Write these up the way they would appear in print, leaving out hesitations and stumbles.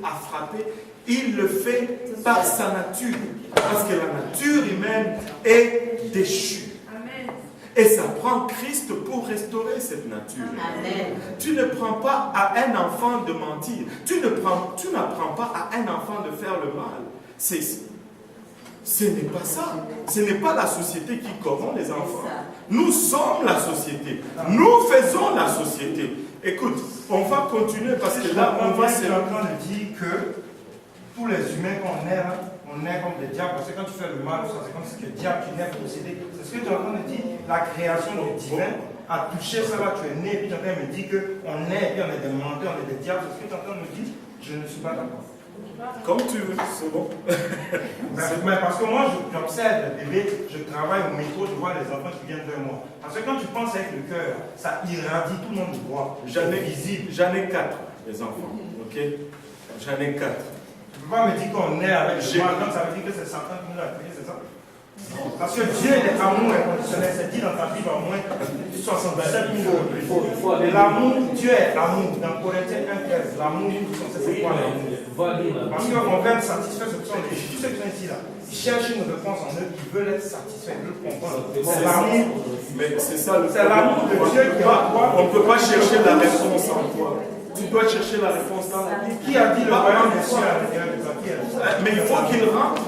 à frapper, il le fait par sa nature. Parce que la nature humaine est déchue. Et ça prend Christ pour restaurer cette nature. Amen. Tu ne prends pas à un enfant de mentir. Tu n'apprends pas à un enfant de faire le mal. Ce n'est pas ça. Ce n'est pas la société qui corrompt les enfants. Nous sommes la société. Nous faisons la société. Écoute, on va continuer parce que là, on va se... Tu es en train de dire que tous les humains qu'on est, on est comme des diables. Parce que quand tu fais le mal, c'est comme si le diable qui naît possédé. C'est ce que tu es en train de dire. La création du divin a touché ça là. Tu es né et puis tu es en train de me dire qu'on est et puis on est des menteurs, on est des diables. C'est ce que tu es en train de me dire. Je ne suis pas d'accord. Comme tu veux, c'est bon. Mais parce que moi, j'observe les bébés, je travaille au métro, je vois les enfants qui viennent vers moi. Parce que quand tu penses avec le cœur, ça irradie, tout le monde le voit. J'en ai 4, les enfants. Ok? J'en ai 4. Tu ne peux pas me dire qu'on est avec le mal, donc ça veut dire que c'est Satan qui nous a créé, c'est ça? Parce que Dieu est amour inconditionnel, c'est dit dans ta Bible au moins 67 000 fois. L'amour, Dieu est amour. Dans Corinthiens 1,13, l'amour, c'est quoi l'amour? Parce qu'on veut être satisfait, ce sont les tous ceux qui sont ici là. Ils cherchent une réponse en eux, qui veulent être satisfaits, ils veulent comprendre. C'est l'amour. Mais c'est ça le C'est l'amour de Dieu qui est en toi. On ne peut pas chercher la réponse en toi. Tu dois chercher la réponse dans la vie. Qui a dit le royaume des cieux à l'intérieur du papier? Mais il faut qu'il rentre.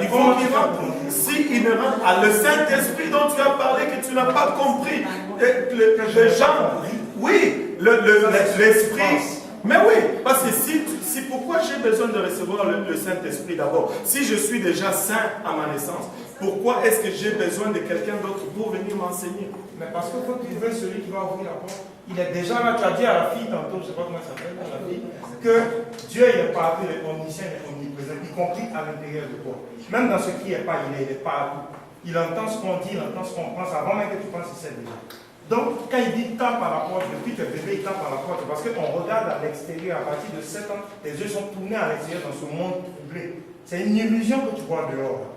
Il faut qu'il rentre. S'il ne rentre à le Saint-Esprit dont tu as parlé, que tu n'as pas compris, les gens, oui, l'esprit. Mais oui, parce que si pourquoi j'ai besoin de recevoir le Saint-Esprit d'abord? Si je suis déjà saint à ma naissance, pourquoi est-ce que j'ai besoin de quelqu'un d'autre pour venir m'enseigner? Mais parce qu'il faut trouver celui qui va ouvrir la porte. Il est déjà là, tu as dit à la fille tantôt, je ne sais pas comment ça s'appelle, la fille, que Dieu il est partout, il est omniscient, il est omniprésent, y compris à l'intérieur de toi. Même dans ce qui n'est pas, il est partout. Il entend ce qu'on dit, il entend ce qu'on pense, avant même que tu penses, il sait déjà. Donc, quand il dit tape à la porte, depuis que bébé il tape à la porte, parce qu'on regarde à l'extérieur, à partir de 7 ans, tes yeux sont tournés à l'extérieur dans ce monde troublé. C'est une illusion que tu vois dehors.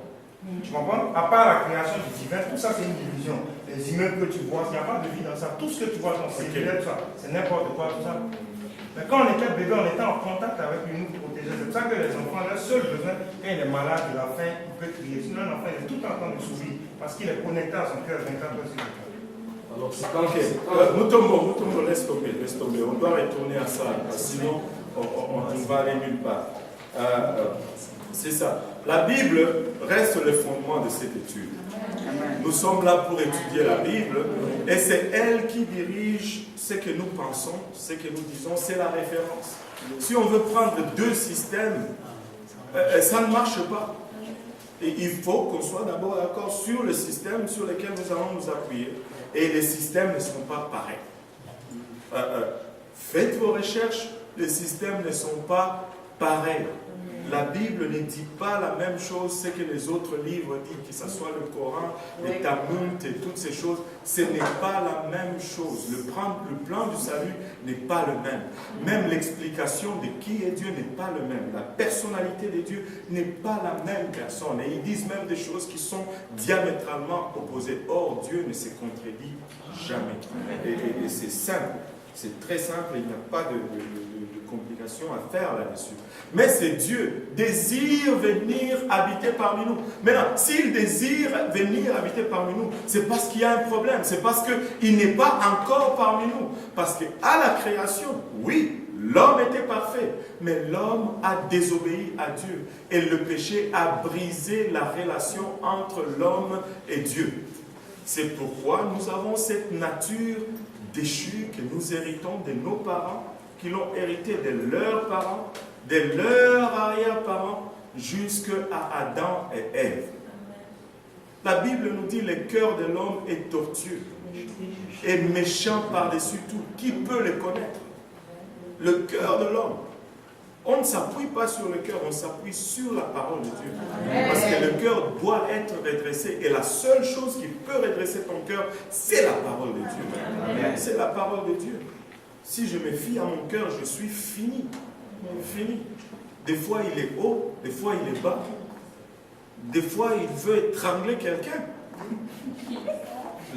Tu comprends? À part la création du divin, tout ça c'est une illusion. Les immeubles que tu vois, il n'y a pas de vie dans ça. Tout ce que tu vois dans ces cellulaire, tout ça, c'est n'importe quoi, tout ça. Mais quand on était bébé, on était en contact avec une nous protéger. C'est pour ça que les enfants, leur seul besoin, quand il est malade, il a faim, il peut crier. Sinon, un enfant, il est tout en train de sourire parce qu'il est connecté à son cœur 24 heures sur 24. Alors, Mutombo, laisse tomber. On doit retourner à ça, sinon on va aller nulle part. C'est ça. La Bible reste le fondement de cette étude. Nous sommes là pour étudier la Bible et c'est elle qui dirige ce que nous pensons, ce que nous disons, c'est la référence. Si on veut prendre deux systèmes, ça ne marche pas. Et il faut qu'on soit d'abord d'accord sur le système sur lequel nous allons nous appuyer. Et les systèmes ne sont pas pareils. Faites vos recherches, les systèmes ne sont pas pareils. La Bible ne dit pas la même chose, ce que les autres livres disent, que ce soit le Coran, les Talmud et toutes ces choses, ce n'est pas la même chose. Le plan du salut n'est pas le même. Même l'explication de qui est Dieu n'est pas le même. La personnalité de Dieu n'est pas la même personne. Et ils disent même des choses qui sont diamétralement opposées. Or, Dieu ne se contredit jamais. Et c'est simple. C'est très simple, il n'y a pas de complications à faire là-dessus. Mais c'est Dieu désire venir habiter parmi nous. Maintenant, s'il désire venir habiter parmi nous, c'est parce qu'il y a un problème. C'est parce qu'il n'est pas encore parmi nous. Parce qu'à la création, oui, l'homme était parfait, mais l'homme a désobéi à Dieu. Et le péché a brisé la relation entre l'homme et Dieu. C'est pourquoi nous avons cette nature déchue que nous héritons de nos parents, qui l'ont hérité de leurs parents, de leurs arrière-parents, jusqu'à Adam et Ève. La Bible nous dit que le cœur de l'homme est tortueux et méchant par-dessus tout. Qui peut le connaître? Le cœur de l'homme. On ne s'appuie pas sur le cœur, on s'appuie sur la parole de Dieu. Parce que le cœur doit être redressé. Et la seule chose qui peut redresser ton cœur, c'est la parole de Dieu. C'est la parole de Dieu. Si je me fie à mon cœur, je suis fini. Fini. Des fois, il est haut, des fois, il est bas. Des fois, il veut étrangler quelqu'un.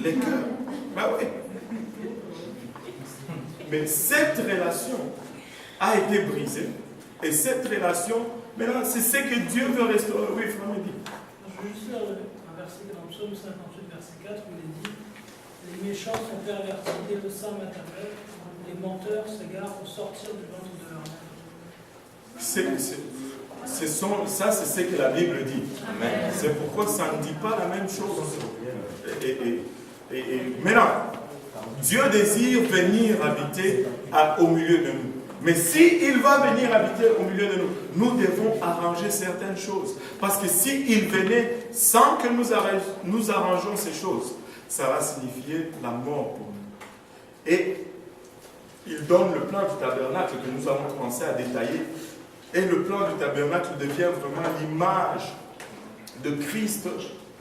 Les cœurs. Ben oui. Mais cette relation a été brisée Et cette relation, maintenant, c'est ce que Dieu veut restaurer. Oui, Frère dit. Je veux juste lire un verset dans le psaume 58, verset 4, où il est dit « Les méchants sont pervertis dès le sein maternel, les menteurs s'égarent au sortir du ventre de leur mère. » Ça, c'est ce que la Bible dit. C'est pourquoi ça ne dit pas la même chose. Et maintenant, Dieu désire venir habiter au milieu de nous. Mais s'il va venir habiter au milieu de nous, nous devons arranger certaines choses. Parce que s'il venait sans que nous arrangeons ces choses, ça va signifier la mort pour nous. Et il donne le plan du tabernacle que nous avons commencé à détailler. Et le plan du tabernacle devient vraiment l'image de Christ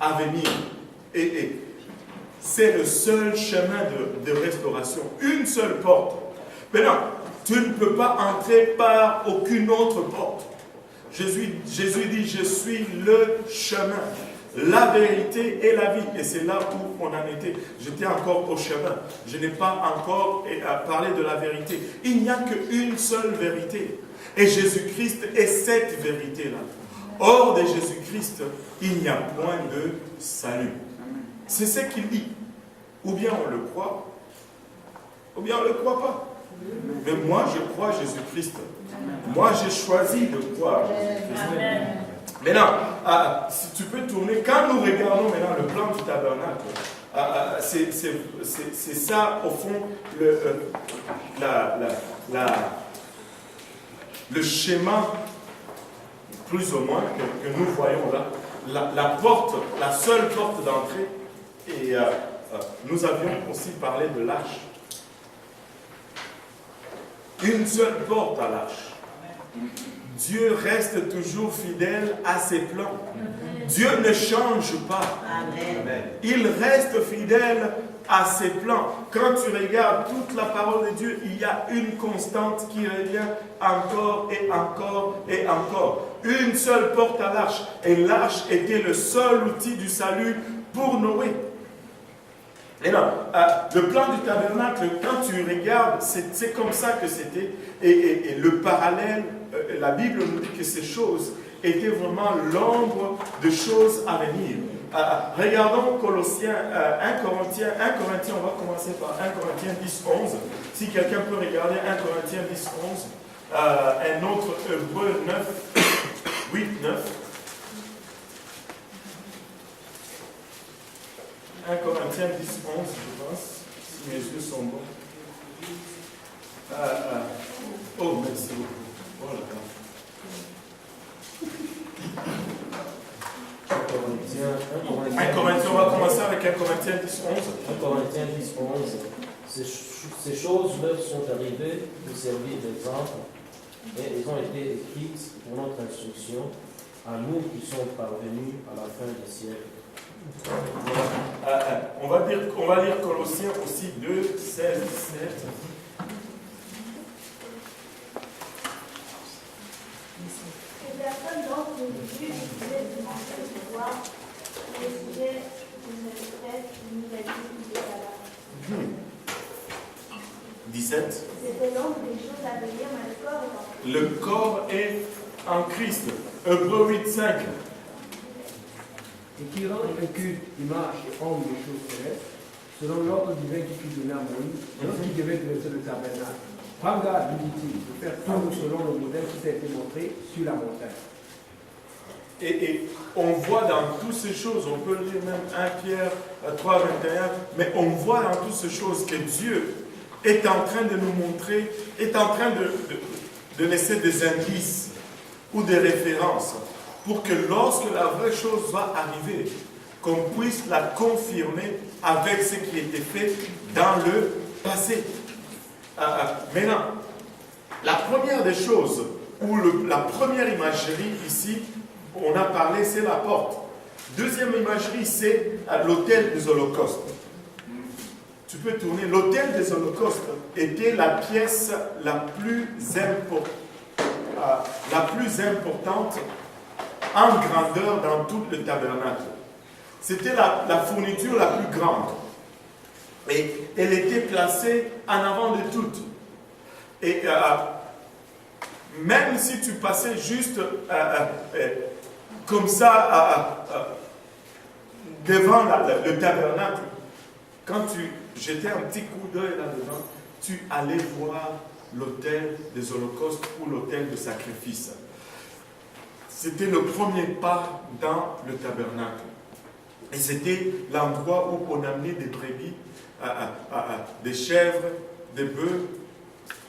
à venir. Et c'est le seul chemin de restauration. Une seule porte. Maintenant, tu ne peux pas entrer par aucune autre porte. Jésus dit, je suis le chemin, la vérité et la vie. Et c'est là où on en était. J'étais encore au chemin. Je n'ai pas encore parlé de la vérité. Il n'y a qu'une seule vérité. Et Jésus-Christ est cette vérité-là. Hors de Jésus-Christ, il n'y a point de salut. C'est ce qu'il dit. Ou bien on le croit, ou bien on ne le croit pas. Mais moi, je crois à Jésus-Christ. Moi, j'ai choisi de croire à Jésus-Christ. Maintenant, si tu peux tourner, quand nous regardons maintenant le plan du tabernacle, c'est ça, au fond, le schéma, plus ou moins, que nous voyons là. La porte, la seule porte d'entrée, et nous avions aussi parlé de l'arche. Une seule porte à l'arche. Dieu reste toujours fidèle à ses plans. Dieu ne change pas. Il reste fidèle à ses plans. Quand tu regardes toute la parole de Dieu, il y a une constante qui revient encore et encore et encore. Une seule porte à l'arche. Et l'arche était le seul outil du salut pour Noé. Et non, le plan du tabernacle, quand tu regardes, c'est comme ça que c'était. Et le parallèle, la Bible nous dit que ces choses étaient vraiment l'ombre de choses à venir. Regardons Colossiens, 1 Corinthiens, on va commencer par 1 Corinthiens 10, 11. Si quelqu'un peut regarder 1 Corinthiens 10, 11. Un autre Hébreu 9, 8, 9. 1 Corinthiens 10, 11, je pense, si mes yeux sont bons. Oh, merci beaucoup. Oh là là. 1 Corinthiens, on va commencer avec 1 Corinthiens 10, 11. 1 Corinthiens 10, 11. Ces choses leur sont arrivées pour servir d'exemple, et elles ont été écrites pour notre instruction, à nous qui sommes parvenus à la fin des siècles. On va lire Colossiens aussi 2, 16, 17. Les personnes d'entre nous utilisaient de manger de pouvoir les sujets d'une espèce d'une nouvelle vie qui était là. 17. C'était donc des choses à venir, mais le corps est Le corps est en en Christ. Hébreux 8, 5. Et qui rend un culte, image et ombre des choses célestes, selon l'ordre divin qui fut donné à Moïse, lorsqu'il devait dresser le tabernacle. Prends garde, lui dit-il, de faire tout selon le modèle qui t'a été montré sur la montagne. Et on voit dans toutes ces choses, on peut lire même 1 Pierre 3, 21, mais on voit dans toutes ces choses que Dieu est en train de nous montrer, est en train de laisser des indices ou des références pour que lorsque la vraie chose va arriver, qu'on puisse la confirmer avec ce qui était fait dans le passé. Maintenant, la première des choses, ou la première imagerie ici, on a parlé, c'est la porte. Deuxième imagerie, c'est l'autel des holocaustes. Tu peux tourner. L'autel des holocaustes était la pièce la plus importante en grandeur dans tout le tabernacle. C'était la fourniture la plus grande. Et elle était placée en avant de toutes. Et même si tu passais juste comme ça devant le tabernacle, quand tu jetais un petit coup d'œil là-dedans, tu allais voir l'autel des holocaustes ou l'autel de sacrifice. C'était le premier pas dans le tabernacle. Et c'était l'endroit où on amenait des brebis, des chèvres, des bœufs,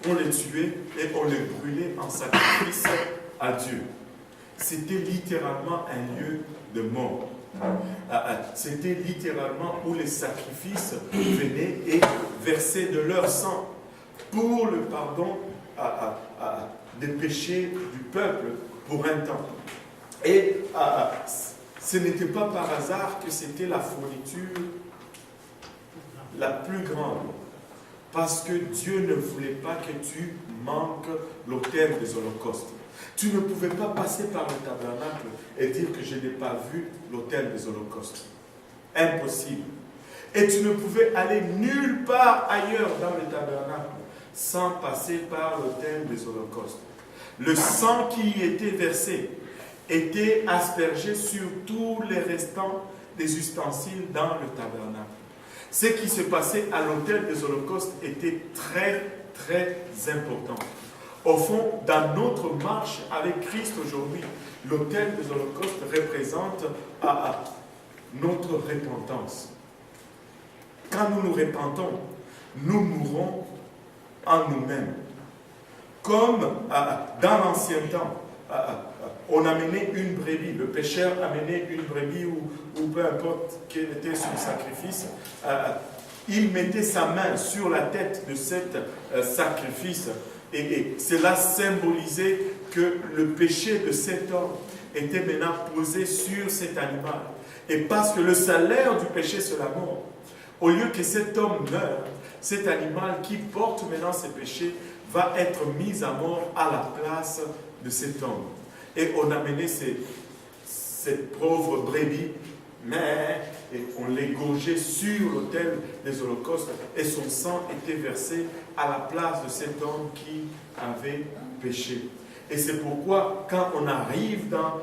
on les tuait et on les brûlait en sacrifice à Dieu. C'était littéralement un lieu de mort. C'était littéralement où les sacrifices venaient et versaient de leur sang pour le pardon des péchés du peuple pour un temps. Et ce n'était pas par hasard que c'était la fourniture la plus grande. Parce que Dieu ne voulait pas que tu manques l'autel des holocaustes. Tu ne pouvais pas passer par le tabernacle et dire que je n'ai pas vu l'autel des holocaustes. Impossible. Et tu ne pouvais aller nulle part ailleurs dans le tabernacle sans passer par l'autel des holocaustes. Le sang qui y était versé était aspergé sur tous les restants des ustensiles dans le tabernacle. Ce qui se passait à l'autel des holocaustes était très, très important. Au fond, dans notre marche avec Christ aujourd'hui, l'autel des holocaustes représente notre repentance. Quand nous nous repentons, nous mourons en nous-mêmes. Comme dans l'ancien temps, on amenait une brebis, le pécheur amenait une brebis ou peu importe quel était son sacrifice, il mettait sa main sur la tête de cet sacrifice et cela symbolisait que le péché de cet homme était maintenant posé sur cet animal. Et parce que le salaire du péché c'est la mort, au lieu que cet homme meure, cet animal qui porte maintenant ses péchés va être mis à mort à la place de cet homme. Et on amenait cette pauvre brebis, et on l'égorgeait sur l'autel des holocaustes, et son sang était versé à la place de cet homme qui avait péché. Et c'est pourquoi, quand on arrive dans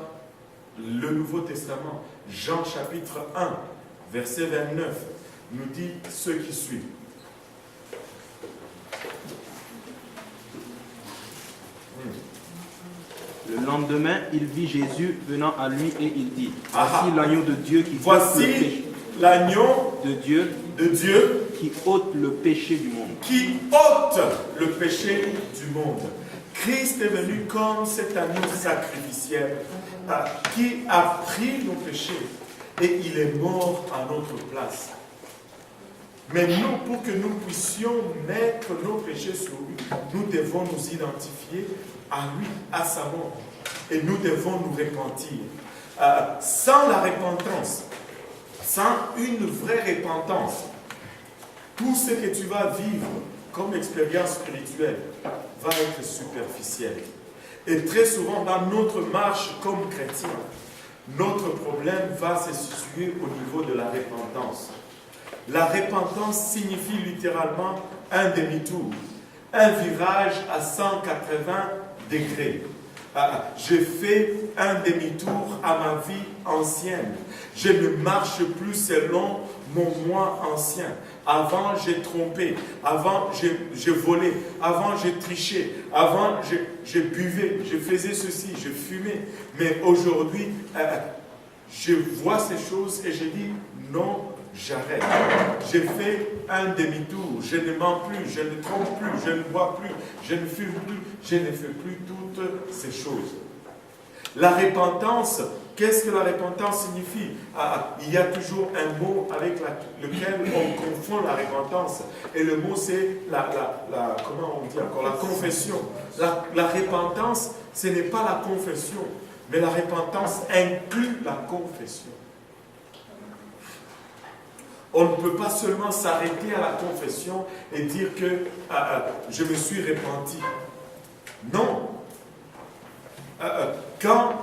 le Nouveau Testament, Jean chapitre 1, verset 29, nous dit ce qui suit. Le lendemain, il vit Jésus venant à lui et il dit, voici l'agneau de Dieu qui voici l'agneau de Dieu qui ôte le péché du monde. Qui ôte le péché du monde. Christ est venu comme cet agneau sacrificiel qui a pris nos péchés et il est mort à notre place. Mais nous, pour que nous puissions mettre nos péchés sur lui, nous devons nous identifier à lui, à sa mort. Et nous devons nous repentir. Sans la repentance, sans une vraie repentance, tout ce que tu vas vivre comme expérience spirituelle va être superficiel. Et très souvent, dans notre marche comme chrétien, notre problème va se situer au niveau de la repentance. La repentance signifie littéralement un demi-tour, un virage à 180 degrés. Je fais un demi-tour à ma vie ancienne. Je ne marche plus selon mon moi ancien. Avant, j'ai trompé. Avant, j'ai volé. Avant, j'ai triché. Avant, je buvais. Je faisais ceci. Je fumais. Mais aujourd'hui, je vois ces choses et je dis non, j'arrête. J'ai fait un demi-tour. Je ne mens plus. Je ne trompe plus. Je ne bois plus. Je ne fume plus. Je ne fais plus toutes ces choses. La repentance, qu'est-ce que la repentance signifie? Il y a toujours un mot avec lequel on confond la repentance. Et le mot c'est comment on dit encore? La confession. La repentance, ce n'est pas la confession, mais la repentance inclut la confession. On ne peut pas seulement s'arrêter à la confession et dire que je me suis repenti. Non. Quand